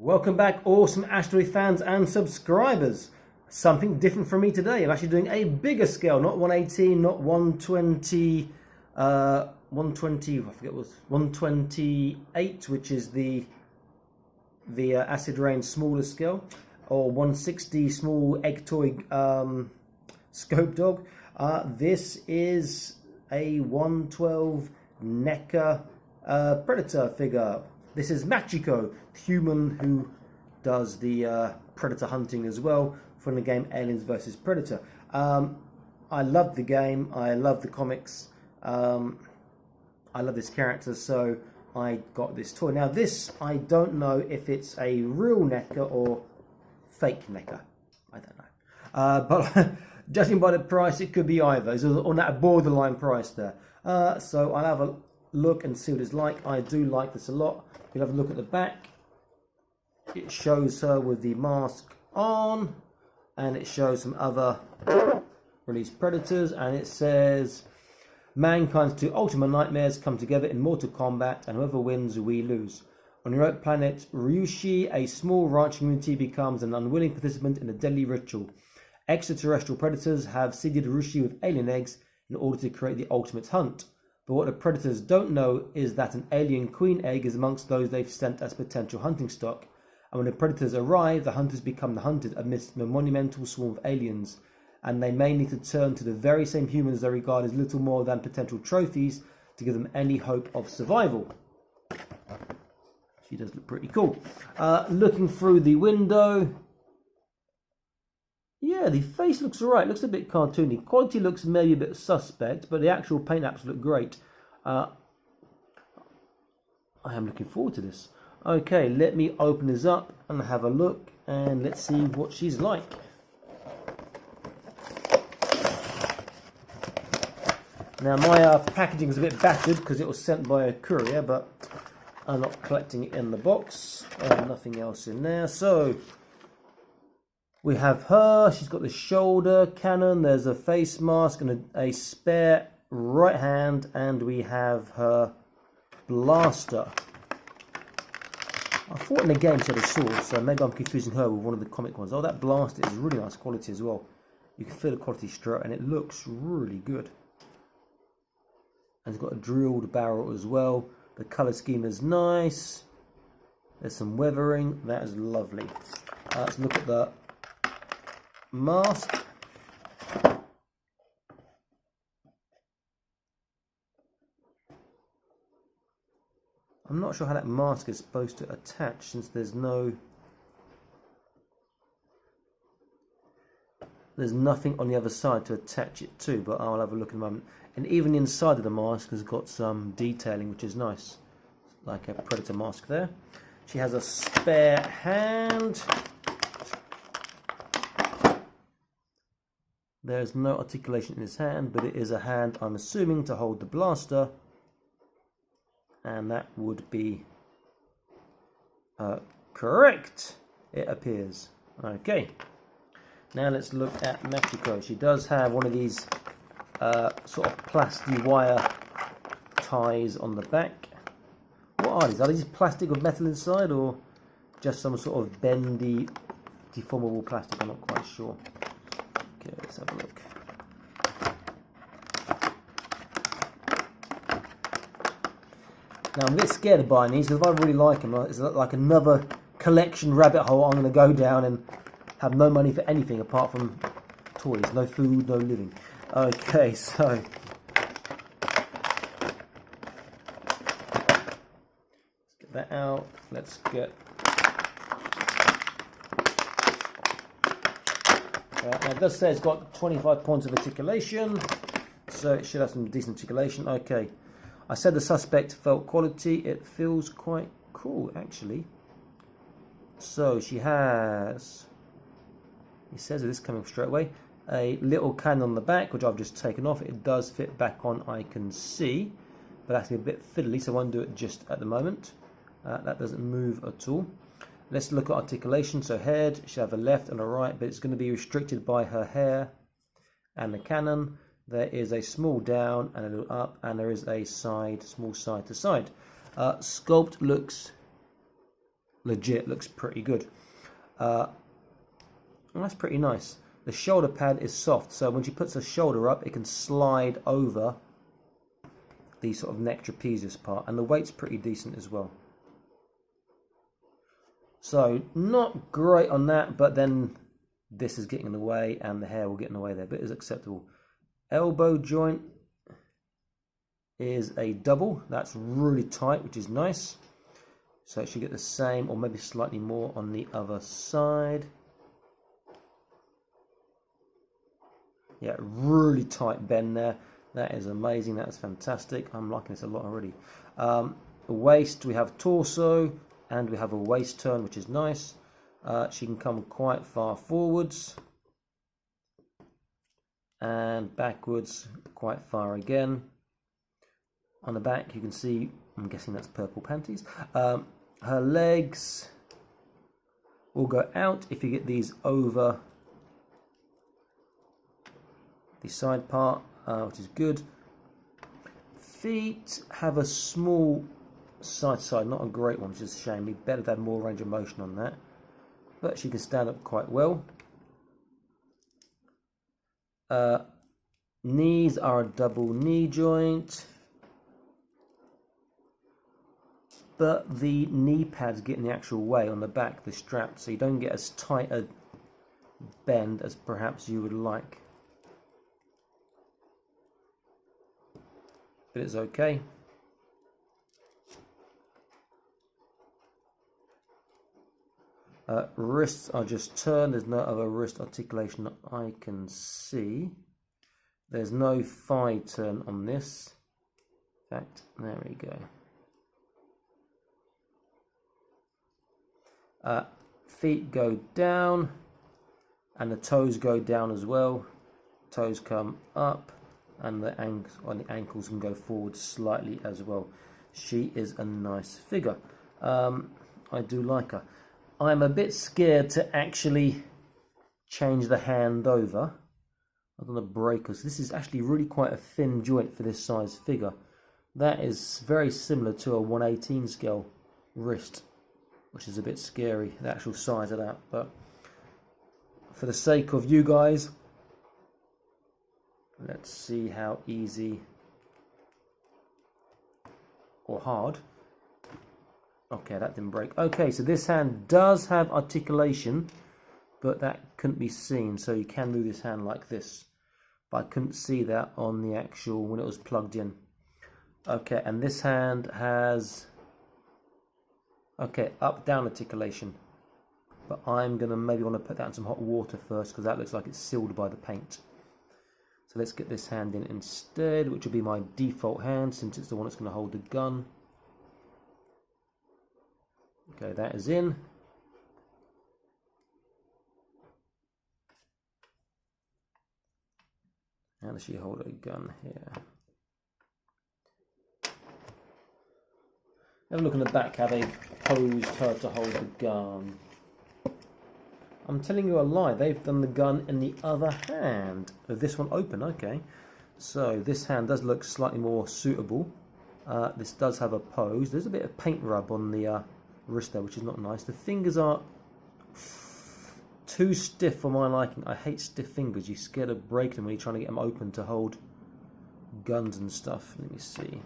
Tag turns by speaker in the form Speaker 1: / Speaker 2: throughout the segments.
Speaker 1: Welcome back, awesome asteroid fans and subscribers. Something different from me today. I'm actually doing a bigger scale, not 118, not 120, 120. I forget what it was 128, which is the acid rain smaller scale, or 160 small egg toy scope dog. This is a 112 Neca predator figure. This is Machiko, the human who does the predator hunting as well from the game Aliens vs Predator. I love the game, I love the comics, I love this character, so I got this toy. Now this, I don't know if it's a real Neca or fake Neca. I don't know. But judging by the price, it could be either. It's on that borderline price there. So I'll have a look and see what it's like. I do like this a lot. We'll have a look at the back. It shows her with the mask on, and it shows some other released predators, and it says, mankind's two ultimate nightmares come together in mortal combat, and whoever wins, we lose. On the remote planet Ryushi, a small ranch community becomes an unwilling participant in a deadly ritual. Extraterrestrial predators have seeded Ryushi with alien eggs in order to create the ultimate hunt. But what the predators don't know is that an alien queen egg is amongst those they've sent as potential hunting stock. And when the predators arrive, the hunters become the hunted amidst a monumental swarm of aliens. And they may need to turn to the very same humans they regard as little more than potential trophies to give them any hope of survival. She does look pretty cool. Looking through the window. Yeah, the face looks alright. Looks a bit cartoony. Quality looks maybe a bit suspect, but the actual paint apps look great. I am looking forward to this. Okay, let me open this up and have a look, and let's see what she's like. Now my packaging is a bit battered because it was sent by a courier, but I'm not collecting it in the box. Nothing else in there. So we have her. She's got the shoulder cannon. There's a face mask and a spare right hand, and we have her blaster. I thought in the game she had a sword, so maybe I'm confusing her with one of the comic ones. Oh, that blaster is really nice quality as well. You can feel the quality straight, and it looks really good. And it's got a drilled barrel as well. The colour scheme is nice. There's some weathering. That is lovely. Let's look at the mask. I'm not sure how that mask is supposed to attach, since there's nothing on the other side to attach it to, but I'll have a look in a moment. And even inside of the mask has got some detailing, which is nice, like a predator mask there. She has a spare hand. There's no articulation in his hand, but it is a hand, I'm assuming, to hold the blaster. And that would be correct, it appears. Okay. Now let's look at Machiko. She does have one of these sort of plastic wire ties on the back. What are these? Are these plastic with metal inside, or just some sort of bendy, deformable plastic? I'm not quite sure. Okay, let's have a look. Now I'm a bit scared of buying these because I really like them. It's like another collection rabbit hole I'm going to go down and have no money for anything apart from toys. No food, no living. Okay, so let's get that out. Let's get now it does say it's got 25 points of articulation, so it should have some decent articulation. Okay, I said the suspect felt quality. It feels quite cool, actually. So she has, it says it is coming straight away, a little cannon on the back, which I've just taken off. It does fit back on, I can see, but that's a bit fiddly, so I won't do it just at the moment. That doesn't move at all. Let's look at articulation. So head, she have a left and a right, but it's going to be restricted by her hair and the cannon. There is a small down and a little up, and there is a side, small side to side. Sculpt looks legit looks pretty good. Well, that's pretty nice. The shoulder pad is soft, so when she puts her shoulder up, it can slide over the sort of neck trapezius part, and the weight's pretty decent as well. So not great on that, but then this is getting in the way and the hair will get in the way there, but it's acceptable. Elbow joint is a double. That's really tight, which is nice. So it should get the same or maybe slightly more on the other side. Yeah, really tight bend there. That is amazing. That is fantastic. I'm liking this a lot already. The waist, we have torso and we have a waist turn, which is nice. She can come quite far forwards and backwards quite far again. On the back, you can see, I'm guessing that's purple panties. Her legs will go out if you get these over the side part, which is good. Feet have a small side to side, not a great one, which is a shame. We'd better have more range of motion on that. But she can stand up quite well. Knees are a double knee joint, but the knee pads get in the actual way on the back, the strap, so you don't get as tight a bend as perhaps you would like. But it's okay. Wrists are just turned. There's no other wrist articulation that I can see. There's no thigh turn on this. In fact, there we go. Feet go down and the toes go down as well. Toes come up and the ankles can go forward slightly as well. She is a nice figure. I do like her. I'm a bit scared to actually change the hand over. I'm going to break her. So this is actually really quite a thin joint for this size figure. That is very similar to a 1/18 scale wrist, which is a bit scary, the actual size of that. But for the sake of you guys, let's see how easy or hard. Okay, that didn't break. Okay, so this hand does have articulation, but that couldn't be seen. So you can move this hand like this, but I couldn't see that on the actual, when it was plugged in. Okay, and this hand has, okay, up-down articulation. But I'm going to maybe want to put that in some hot water first, because that looks like it's sealed by the paint. So let's get this hand in instead, which will be my default hand, since it's the one that's going to hold the gun. Okay, that is in. How does she hold a gun here? Have a look on the back how they posed her to hold the gun. I'm telling you a lie, they've done the gun in the other hand. Oh, this one open, okay. So this hand does look slightly more suitable. This does have a pose. There's a bit of paint rub on the wrist there, which is not nice. The fingers are too stiff for my liking. I hate stiff fingers. You're scared of breaking them when you're trying to get them open to hold guns and stuff. Let me see.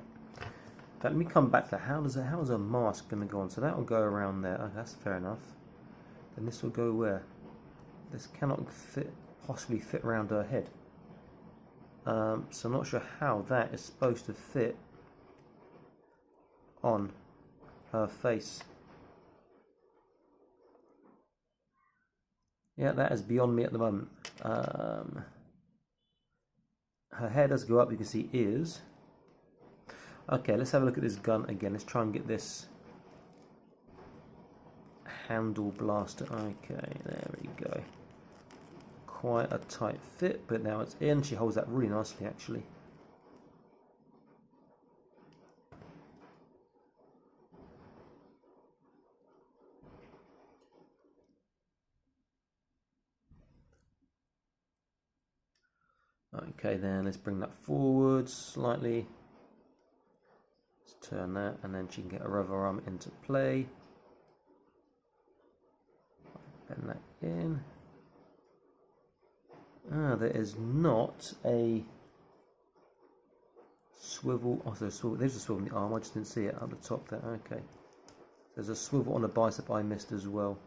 Speaker 1: In fact, let me come back to that. How is a mask going to go on? So that will go around there. Oh, that's fair enough. Then this will go where? This cannot possibly fit around her head. So I'm not sure how that is supposed to fit on her face. Yeah, that is beyond me at the moment. Her hair does go up, you can see ears. Okay, let's have a look at this gun again. Let's try and get this handle blaster. Okay, there we go. Quite a tight fit, but now it's in. She holds that really nicely, actually. Okay, then let's bring that forward slightly. Let's turn that, and then she can get her other arm into play. Bend that in. There is not a swivel. Oh, there's a swivel in the arm. I just didn't see it at the top there. Okay. There's a swivel on the bicep I missed as well,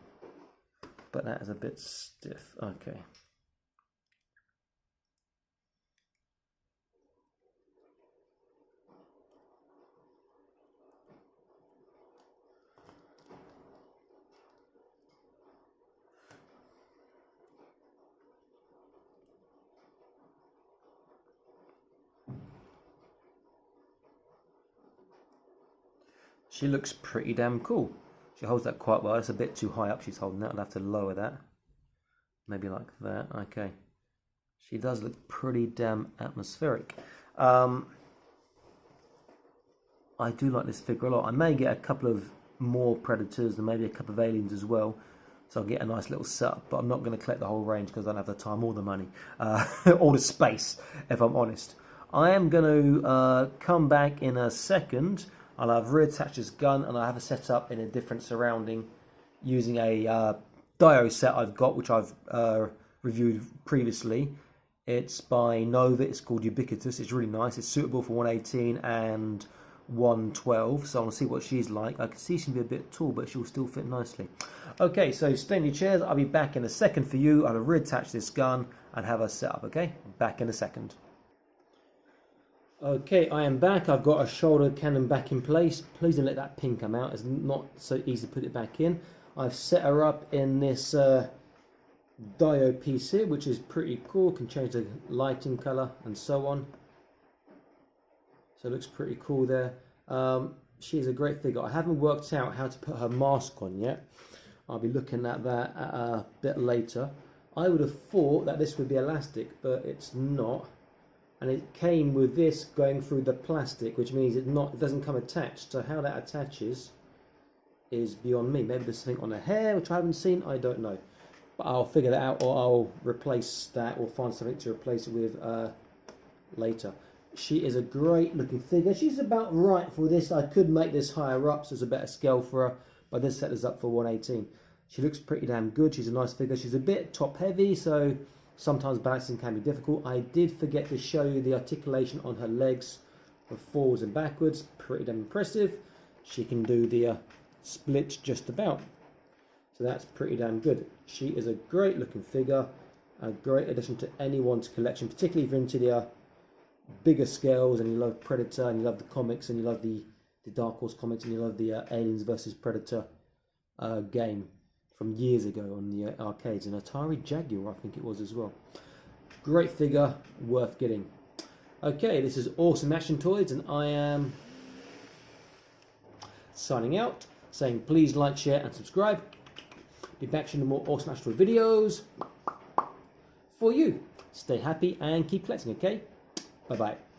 Speaker 1: but that is a bit stiff. Okay. She looks pretty damn cool. She holds that quite well. It's a bit too high up she's holding that. I'll have to lower that. Maybe like that. Okay. She does look pretty damn atmospheric. I do like this figure a lot. I may get a couple of more Predators and maybe a couple of Aliens as well. So I'll get a nice little setup. But I'm not going to collect the whole range because I don't have the time or the money. Or the space, if I'm honest. I am going to come back in a second. I'll have reattached this gun and I have it set up in a different surrounding using a Dio set I've got, which I've reviewed previously. It's by Nova. It's called Ubiquitous. It's really nice. It's suitable for 118 and 112. So I want to see what she's like. I can see she'll be a bit tall, but she'll still fit nicely. Okay, so stay in your chairs. I'll be back in a second for you. I'll reattach this gun and have her set up. Okay, back in a second. Okay, I am back. I've got a shoulder cannon back in place. Please don't let that pin come out. It's not so easy to put it back in. I've set her up in this Dio piece here, which is pretty cool. Can change the lighting color and so on. So it looks pretty cool there. She is a great figure. I haven't worked out how to put her mask on yet. I'll be looking at that a bit later. I would have thought that this would be elastic, but it's not. And it came with this going through the plastic, which means it doesn't come attached. So how that attaches is beyond me. Maybe there's something on her hair, which I haven't seen. I don't know. But I'll figure that out, or I'll replace that, or find something to replace it with later. She is a great looking figure. She's about right for this. I could make this higher up, so it's a better scale for her. But this set is up for 118. She looks pretty damn good. She's a nice figure. She's a bit top heavy, so sometimes balancing can be difficult. I did forget to show you the articulation on her legs for forwards and backwards. Pretty damn impressive. She can do the split just about. So that's pretty damn good. She is a great looking figure. A great addition to anyone's collection, particularly if you're into the bigger scales and you love Predator and you love the comics and you love the Dark Horse comics and you love the Aliens vs Predator game from years ago on the arcades, and Atari Jaguar I think it was as well. Great figure, worth getting. Okay, this is Awesome Action Toys and I am signing out, saying please like, share and subscribe. Be back to more Awesome Action Toy videos for you. Stay happy and keep collecting, okay? Bye bye.